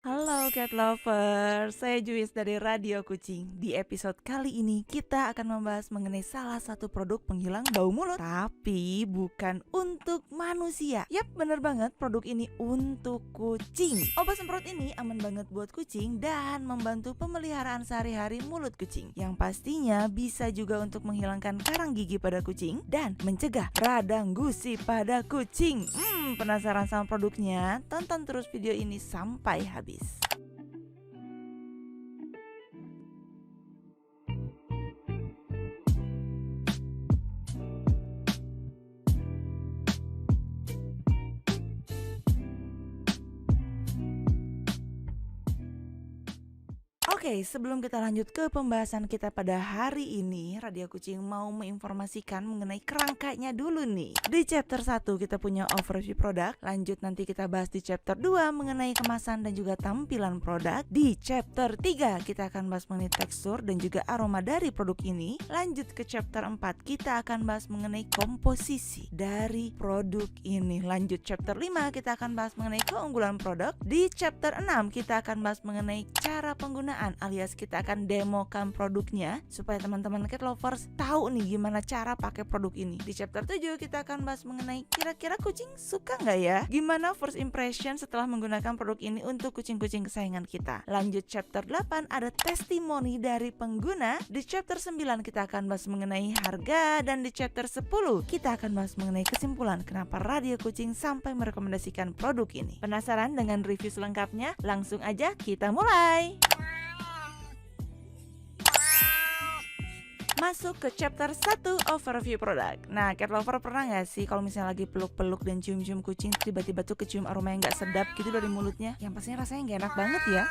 Halo cat lovers, saya Juwis dari Radio Kucing. Di episode kali ini kita akan membahas mengenai salah satu produk penghilang bau mulut, tapi bukan untuk manusia. Yap, bener banget, produk ini untuk kucing. Obat semprot ini aman banget buat kucing dan membantu pemeliharaan sehari-hari mulut kucing, yang pastinya bisa juga untuk menghilangkan karang gigi pada kucing dan mencegah radang gusi pada kucing. Penasaran sama produknya? Tonton terus video ini sampai habis. Oke, sebelum kita lanjut ke pembahasan kita pada hari ini, Radio Kucing mau menginformasikan mengenai kerangkanya dulu nih. Di chapter 1 kita punya overview produk, lanjut nanti kita bahas di chapter 2 mengenai kemasan dan juga tampilan produk. Di chapter 3 kita akan bahas mengenai tekstur dan juga aroma dari produk ini. Lanjut ke chapter 4 kita akan bahas mengenai komposisi dari produk ini. Lanjut chapter 5 kita akan bahas mengenai keunggulan produk. Di chapter 6 kita akan bahas mengenai cara penggunaan, alias kita akan demokan produknya supaya teman-teman cat lovers tahu nih gimana cara pakai produk ini. Di chapter 7 kita akan bahas mengenai kira-kira kucing suka nggak ya? Gimana first impression setelah menggunakan produk ini untuk kucing-kucing kesayangan kita. Lanjut chapter 8 ada testimoni dari pengguna. Di chapter 9 kita akan bahas mengenai harga, dan di chapter 10 kita akan bahas mengenai kesimpulan kenapa Radio Kucing sampai merekomendasikan produk ini. Penasaran dengan review selengkapnya? Langsung aja kita mulai. Masuk ke chapter 1 overview produk. Nah, cat lover pernah gak sih kalau misalnya lagi peluk-peluk dan cium-cium kucing, tiba-tiba tuh kecium aroma yang gak sedap gitu dari mulutnya, yang pastinya rasanya gak enak banget ya.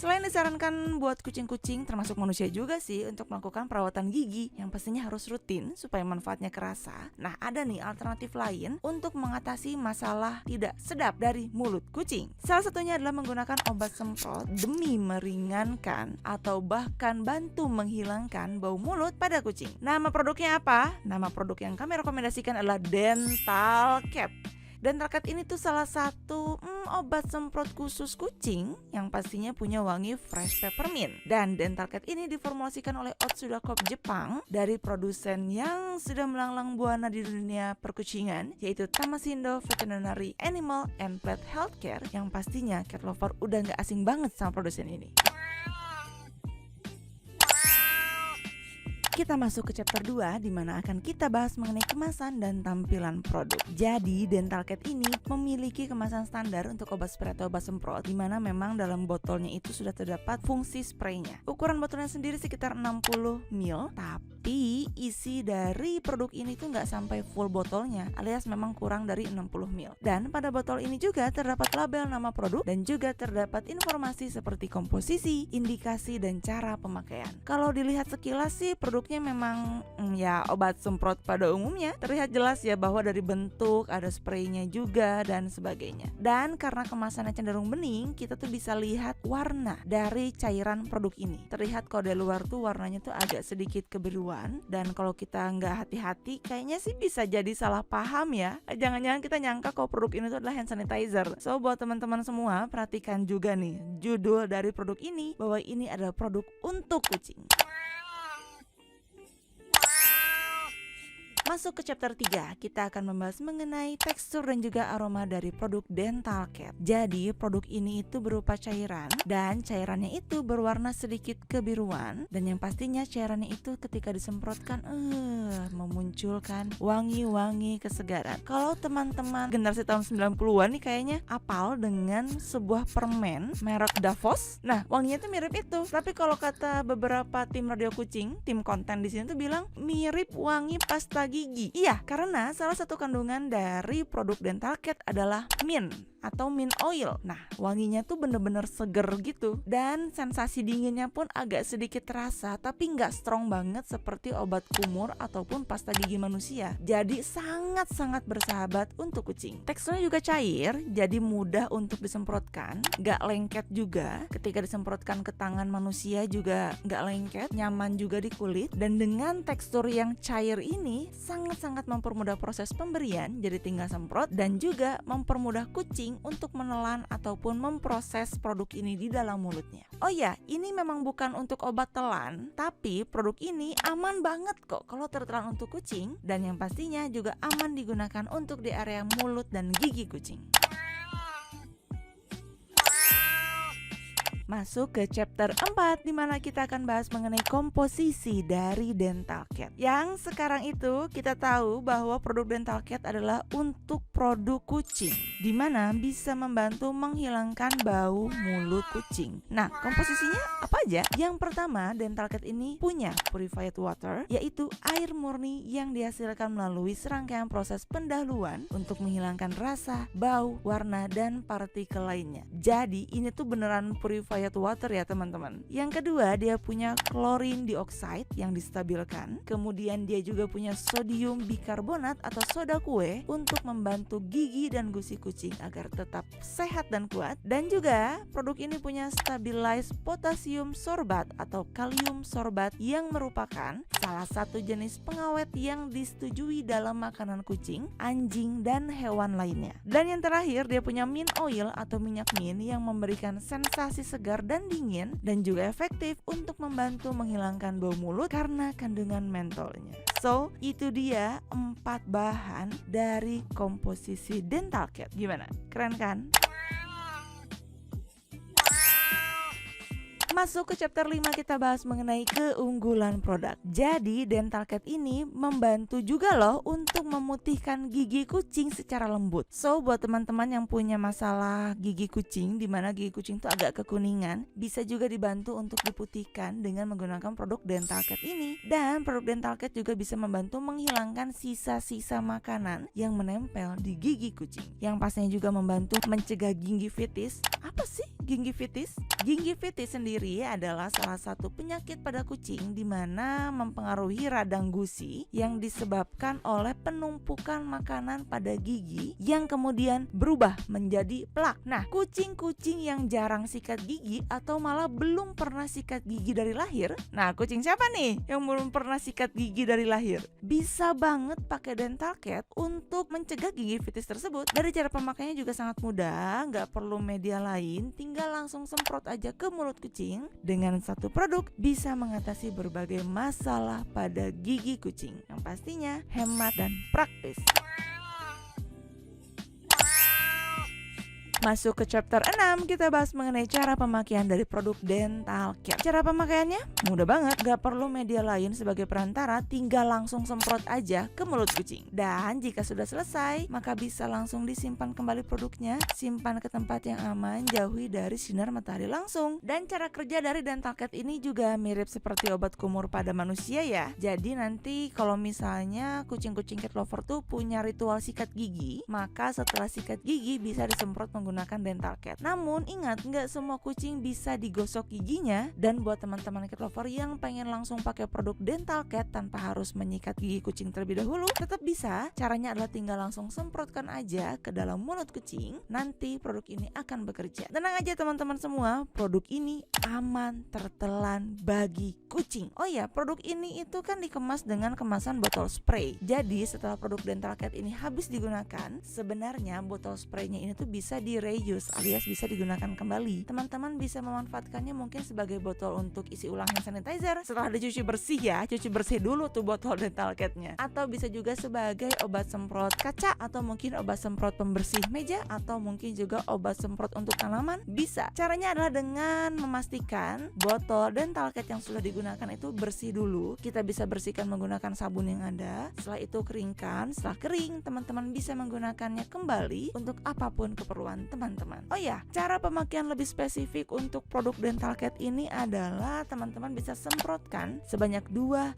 Selain disarankan buat kucing-kucing, termasuk manusia juga sih, untuk melakukan perawatan gigi yang pastinya harus rutin supaya manfaatnya kerasa. Nah, ada nih alternatif lain untuk mengatasi masalah tidak sedap dari mulut kucing. Salah satunya adalah menggunakan obat semprot demi meringankan atau bahkan bantu menghilangkan bau mulut pada kucing. Nama produknya apa? Nama produk yang kami rekomendasikan adalah Dental Cap. Dental Cap ini tuh salah satu obat semprot khusus kucing yang pastinya punya wangi fresh peppermint. Dan Dental Cap ini diformulasikan oleh Otsuka Corp Jepang dari produsen yang sudah melanglang buana di dunia perkucingan, yaitu Tamasindo Veterinary Animal and Pet Healthcare, yang pastinya cat lover udah gak asing banget sama produsen ini. Kita masuk ke chapter 2 di mana akan kita bahas mengenai kemasan dan tampilan produk. Jadi Dental Cap ini memiliki kemasan standar untuk obat spray atau obat semprot, di mana memang dalam botolnya itu sudah terdapat fungsi spraynya. Ukuran botolnya sendiri sekitar 60 ml, tapi isi dari produk ini tuh nggak sampai full botolnya, alias memang kurang dari 60 ml. Dan pada botol ini juga terdapat label nama produk dan juga terdapat informasi seperti komposisi, indikasi, dan cara pemakaian. Kalau dilihat sekilas sih produknya memang ya obat semprot pada umumnya. Terlihat jelas ya bahwa dari bentuk ada spraynya juga dan sebagainya. Dan karena kemasannya cenderung bening, kita tuh bisa lihat warna dari cairan produk ini. Terlihat kalau dari luar tuh warnanya tuh agak sedikit kebiruan, dan kalau kita nggak hati-hati kayaknya sih bisa jadi salah paham ya. Jangan-jangan kita nyangka kalau produk ini tuh adalah hand sanitizer. So buat teman-teman semua, perhatikan juga nih judul dari produk ini, bahwa ini adalah produk untuk kucing. Masuk ke chapter 3, kita akan membahas mengenai tekstur dan juga aroma dari produk Dental Cap. Jadi produk ini itu berupa cairan, dan cairannya itu berwarna sedikit kebiruan, dan yang pastinya cairannya itu ketika disemprotkan memunculkan wangi-wangi kesegaran. Kalau teman-teman generasi tahun 90-an nih kayaknya apal dengan sebuah permen merek Davos. Nah, wanginya tuh mirip itu. Tapi kalau kata beberapa tim Radio Kucing, tim konten di sini tuh bilang mirip wangi pasta gigi. Iya, karena salah satu kandungan dari produk Dental Cap adalah mint atau mint oil. Nah, wanginya tuh bener-bener seger gitu, dan sensasi dinginnya pun agak sedikit terasa, tapi nggak strong banget seperti obat kumur ataupun pasta gigi manusia. Jadi sangat-sangat bersahabat untuk kucing. Teksturnya juga cair, jadi mudah untuk disemprotkan, nggak lengket juga. Ketika disemprotkan ke tangan manusia juga nggak lengket, nyaman juga di kulit. Dan dengan tekstur yang cair ini, sangat-sangat mempermudah proses pemberian, jadi tinggal semprot, dan juga mempermudah kucing untuk menelan ataupun memproses produk ini di dalam mulutnya. Oh ya, ini memang bukan untuk obat telan, tapi produk ini aman banget kok kalau tertelan untuk kucing, dan yang pastinya juga aman digunakan untuk di area mulut dan gigi kucing. Masuk ke chapter 4 di mana kita akan bahas mengenai komposisi dari dental cat. Yang sekarang itu kita tahu bahwa produk dental cat adalah untuk produk kucing, di mana bisa membantu menghilangkan bau mulut kucing. Nah, komposisinya apa aja? Yang pertama, dental cat ini punya purified water, yaitu air murni yang dihasilkan melalui serangkaian proses pendahuluan untuk menghilangkan rasa, bau, warna, dan partikel lainnya. Jadi ini tuh beneran purified water ya teman-teman. Yang kedua, dia punya chlorine dioxide yang distabilkan. Kemudian dia juga punya sodium bikarbonat atau soda kue untuk membantu gigi dan gusi kucing agar tetap sehat dan kuat. Dan juga produk ini punya stabilized potassium sorbat atau kalium sorbat yang merupakan salah satu jenis pengawet yang disetujui dalam makanan kucing, anjing, dan hewan lainnya. Dan yang terakhir, dia punya mint oil atau minyak mint yang memberikan sensasi segar dan dingin, dan juga efektif untuk membantu menghilangkan bau mulut karena kandungan mentolnya. So, itu dia 4 bahan dari komposisi dental cat. Gimana? Keren kan? Masuk ke chapter 5, kita bahas mengenai keunggulan produk. Jadi dental cat ini membantu juga loh untuk memutihkan gigi kucing secara lembut. So buat teman-teman yang punya masalah gigi kucing, dimana gigi kucing itu agak kekuningan, bisa juga dibantu untuk diputihkan dengan menggunakan produk dental cat ini. Dan produk dental cat juga bisa membantu menghilangkan sisa-sisa makanan yang menempel di gigi kucing, yang pastinya juga membantu mencegah gingivitis. Apa sih gingivitis? Gingivitis sendiri adalah salah satu penyakit pada kucing di mana mempengaruhi radang gusi yang disebabkan oleh penumpukan makanan pada gigi yang kemudian berubah menjadi plak. Nah, kucing-kucing yang jarang sikat gigi atau malah belum pernah sikat gigi dari lahir. Nah, kucing siapa nih yang belum pernah sikat gigi dari lahir? Bisa banget pakai dental cat untuk mencegah gingivitis tersebut. Dari cara pemakaiannya juga sangat mudah, nggak perlu media lain, tinggal langsung semprot aja ke mulut kucing. Dengan satu produk bisa mengatasi berbagai masalah pada gigi kucing, yang pastinya hemat dan praktis. Masuk ke chapter 6, kita bahas mengenai cara pemakaian dari produk dental cat. Cara pemakaiannya mudah banget, gak perlu media lain sebagai perantara, tinggal langsung semprot aja ke mulut kucing. Dan jika sudah selesai, maka bisa langsung disimpan kembali produknya, simpan ke tempat yang aman, jauhi dari sinar matahari langsung. Dan cara kerja dari dental cat ini juga mirip seperti obat kumur pada manusia ya. Jadi nanti kalau misalnya kucing-kucing cat lover tuh punya ritual sikat gigi, maka setelah sikat gigi bisa disemprot menggunakan dental cat. Namun ingat, nggak semua kucing bisa digosok giginya. Dan buat teman-teman cat lover yang pengen langsung pakai produk dental cat tanpa harus menyikat gigi kucing terlebih dahulu, tetap bisa. Caranya adalah tinggal langsung semprotkan aja ke dalam mulut kucing. Nanti produk ini akan bekerja. Tenang aja teman-teman semua, produk ini aman tertelan bagi kucing. Oh ya, produk ini itu kan dikemas dengan kemasan botol spray. Jadi setelah produk dental cat ini habis digunakan, sebenarnya botol spraynya ini tuh bisa reuse alias bisa digunakan kembali. Teman-teman bisa memanfaatkannya mungkin sebagai botol untuk isi ulang hand sanitizer setelah dicuci bersih ya, cuci bersih dulu tuh botol dental catnya. Atau bisa juga sebagai obat semprot kaca, atau mungkin obat semprot pembersih meja, atau mungkin juga obat semprot untuk tanaman. Bisa. Caranya adalah dengan memastikan botol dental cat yang sudah digunakan itu bersih dulu. Kita bisa bersihkan menggunakan sabun yang ada. Setelah itu keringkan. Setelah kering, teman-teman bisa menggunakannya kembali untuk apapun keperluan teman-teman. Oh ya, cara pemakaian lebih spesifik untuk produk dental cat ini adalah teman-teman bisa semprotkan sebanyak 2-3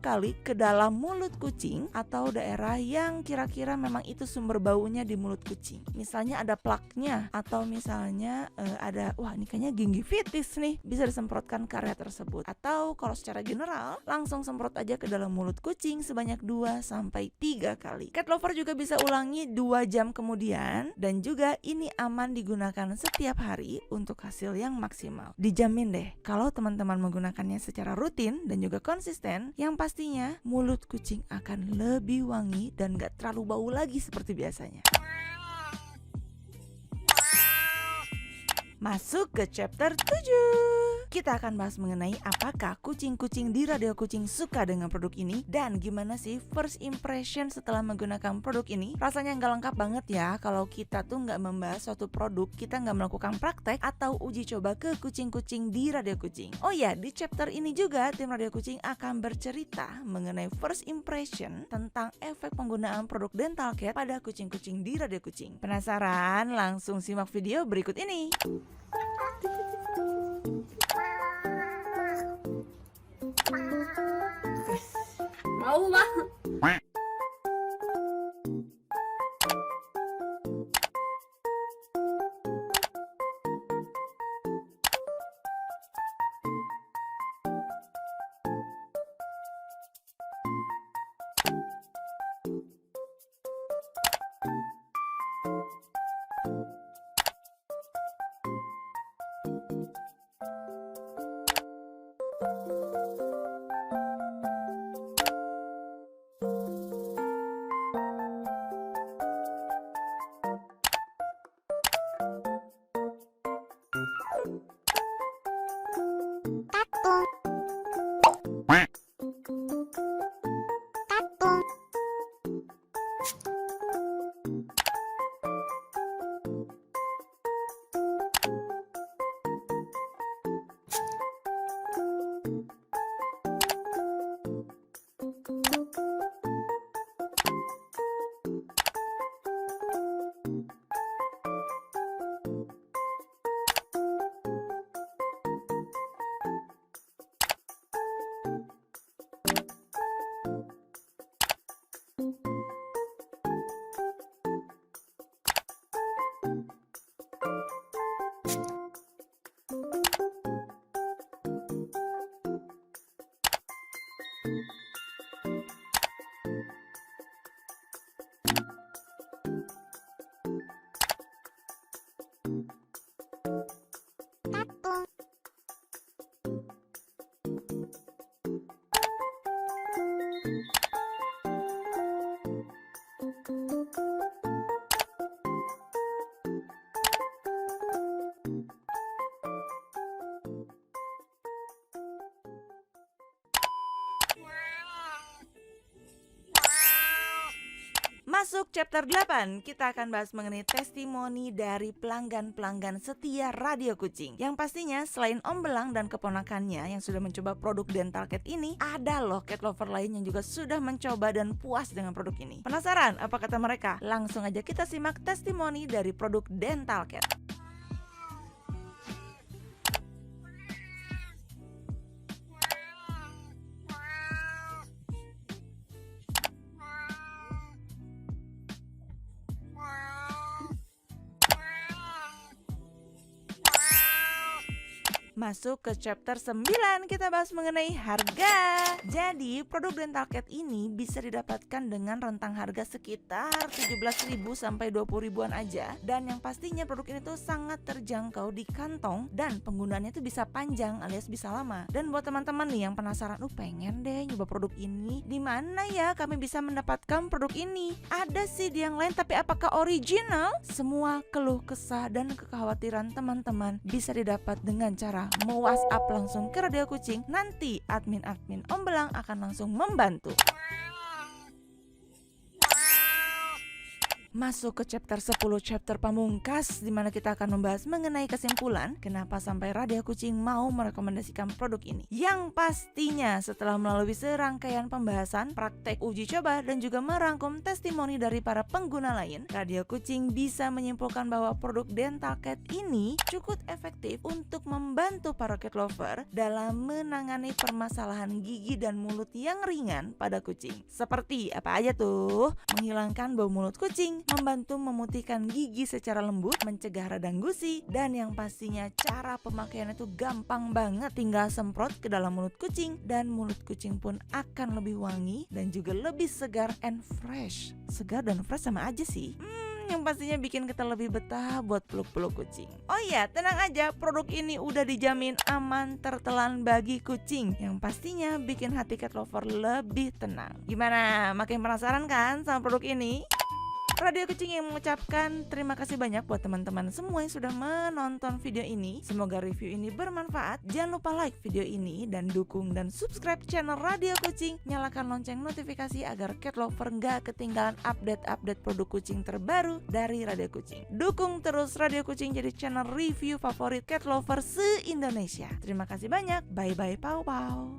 kali ke dalam mulut kucing atau daerah yang kira-kira memang itu sumber baunya di mulut kucing. Misalnya ada plaknya, atau misalnya ada, wah ini kayaknya gingivitis nih, bisa disemprotkan ke area tersebut. Atau kalau secara general, langsung semprot aja ke dalam mulut kucing sebanyak 2-3 kali. Cat lover juga bisa ulangi 2 jam kemudian, dan juga juga ini aman digunakan setiap hari untuk hasil yang maksimal. Dijamin deh kalau teman-teman menggunakannya secara rutin dan juga konsisten, yang pastinya mulut kucing akan lebih wangi dan gak terlalu bau lagi seperti biasanya. Masuk ke chapter 7. Kita akan bahas mengenai apakah kucing-kucing di Radio Kucing suka dengan produk ini dan gimana sih first impression setelah menggunakan produk ini. Rasanya nggak lengkap banget ya kalau kita tuh nggak membahas suatu produk, kita nggak melakukan praktek atau uji coba ke kucing-kucing di Radio Kucing. Oh ya, di chapter ini juga tim Radio Kucing akan bercerita mengenai first impression tentang efek penggunaan produk dental care pada kucing-kucing di Radio Kucing. Penasaran? Langsung simak video berikut ini. Mau bang. Masuk chapter 8, kita akan bahas mengenai testimoni dari pelanggan-pelanggan setia Radio Kucing. Yang pastinya selain Om Belang dan keponakannya yang sudah mencoba produk dental cat ini, ada loh cat lover lain yang juga sudah mencoba dan puas dengan produk ini. Penasaran apa kata mereka? Langsung aja kita simak testimoni dari produk dental cat. Masuk ke chapter 9, kita bahas mengenai harga. Jadi produk dental cat ini bisa didapatkan dengan rentang harga sekitar 17.000 sampai 20.000-an aja. Dan yang pastinya produk ini tuh sangat terjangkau di kantong dan penggunaannya tuh bisa panjang alias bisa lama. Dan buat teman-teman nih yang penasaran, pengen deh nyoba produk ini, di mana ya kami bisa mendapatkan produk ini? Ada sih di yang lain, tapi apakah original? Semua keluh kesah dan kekhawatiran teman-teman bisa didapat dengan cara WhatsApp langsung ke Radio Kucing. Nanti admin-admin Om Belang akan langsung membantu. Masuk ke chapter 10, chapter pamungkas, di mana kita akan membahas mengenai kesimpulan kenapa sampai Radio Kucing mau merekomendasikan produk ini. Yang pastinya setelah melalui serangkaian pembahasan, praktek uji coba, dan juga merangkum testimoni dari para pengguna lain, Radio Kucing bisa menyimpulkan bahwa produk dental cat ini cukup efektif untuk membantu para cat lover dalam menangani permasalahan gigi dan mulut yang ringan pada kucing. Seperti apa aja tuh? Menghilangkan bau mulut kucing, membantu memutihkan gigi secara lembut, mencegah radang gusi, dan yang pastinya cara pemakaiannya itu gampang banget, tinggal semprot ke dalam mulut kucing dan mulut kucing pun akan lebih wangi dan juga lebih segar and fresh. Segar dan fresh sama aja sih. yang pastinya bikin kita lebih betah buat peluk-peluk kucing. Oh iya, tenang aja, produk ini udah dijamin aman tertelan bagi kucing, yang pastinya bikin hati cat lover lebih tenang. Gimana? Makin penasaran kan sama produk ini? Radio Kucing yang mengucapkan terima kasih banyak buat teman-teman semua yang sudah menonton video ini. Semoga review ini bermanfaat. Jangan lupa like video ini dan dukung dan subscribe channel Radio Kucing. Nyalakan lonceng notifikasi agar cat lover nggak ketinggalan update-update produk kucing terbaru dari Radio Kucing. Dukung terus Radio Kucing jadi channel review favorit cat lover se-Indonesia. Terima kasih banyak. Bye-bye, pau-pau.